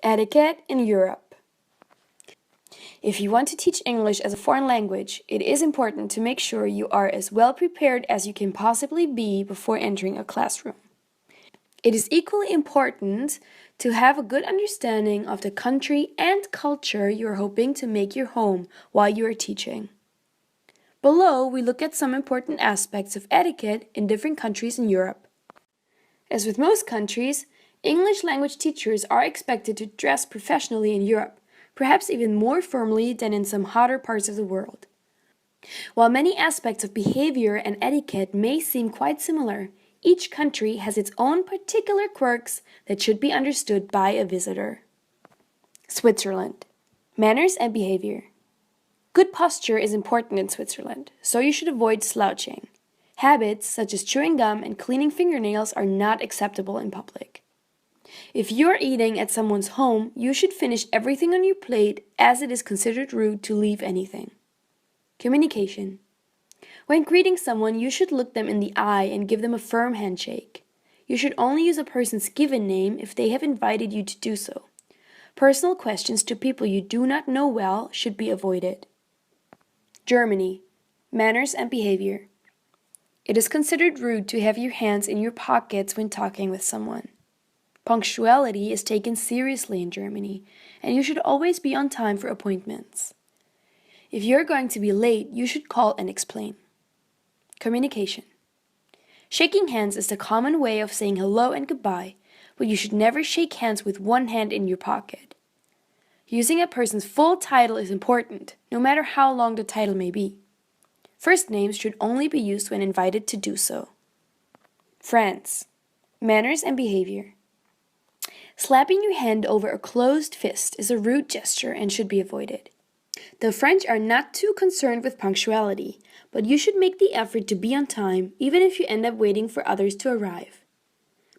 Etiquette in Europe. If you want to teach English as a foreign language, it is important to make sure you are as well prepared as you can possibly be before entering a classroom. It is equally important to have a good understanding of the country and culture you are hoping to make your home while you are teaching. Below, we look at some important aspects of etiquette in different countries in Europe. As with most countries, English language teachers are expected to dress professionally in Europe, perhaps even more formally than in some hotter parts of the world. While many aspects of behavior and etiquette may seem quite similar, each country has its own particular quirks that should be understood by a visitor. Switzerland. Manners and behavior. Good posture is important in Switzerland, so you should avoid slouching. Habits such as chewing gum and cleaning fingernails are not acceptable in public. If you are eating at someone's home, you should finish everything on your plate, as it is considered rude to leave anything. Communication. When greeting someone, you should look them in the eye and give them a firm handshake. You should only use a person's given name if they have invited you to do so. Personal questions to people you do not know well should be avoided. Germany. Manners and behavior. It is considered rude to have your hands in your pockets when talking with someone. Punctuality is taken seriously in Germany, and you should always be on time for appointments. If you're going to be late, you should call and explain. Communication. Shaking hands is the common way of saying hello and goodbye, but you should never shake hands with one hand in your pocket. Using a person's full title is important, no matter how long the title may be. First names should only be used when invited to do so. France. Manners and behavior. Slapping your hand over a closed fist is a rude gesture and should be avoided. The French are not too concerned with punctuality, but you should make the effort to be on time, even if you end up waiting for others to arrive.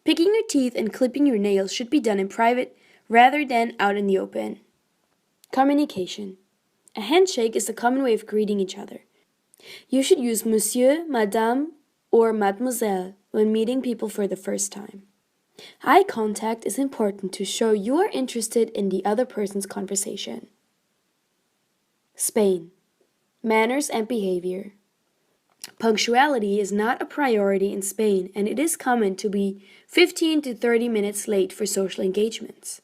Picking your teeth and clipping your nails should be done in private rather than out in the open. Communication. A handshake is the common way of greeting each other. You should use monsieur, madame, or mademoiselle when meeting people for the first time. Eye contact is important to show you are interested in the other person's conversation. Spain. Manners and behavior. Punctuality is not a priority in Spain, and it is common to be 15 to 30 minutes late for social engagements.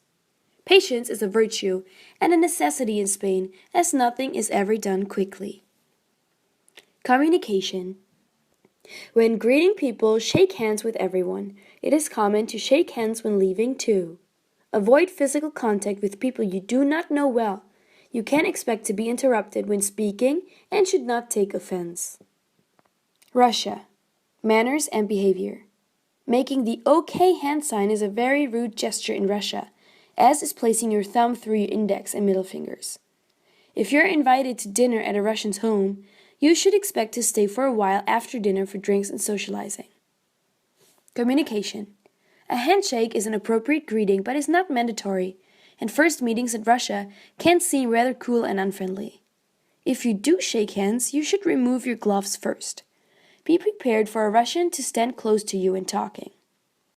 Patience is a virtue and a necessity in Spain, as nothing is ever done quickly. Communication. When greeting people, shake hands with everyone. It is common to shake hands when leaving too. Avoid physical contact with people you do not know well. You can expect to be interrupted when speaking and should not take offense. Russia. Manners and behavior. Making the OK hand sign is a very rude gesture in Russia, as is placing your thumb through your index and middle fingers. If you're invited to dinner at a Russian's home, you should expect to stay for a while after dinner for drinks and socializing. Communication. A handshake is an appropriate greeting but is not mandatory, and first meetings in Russia can seem rather cool and unfriendly. If you do shake hands, you should remove your gloves first. Be prepared for a Russian to stand close to you when talking.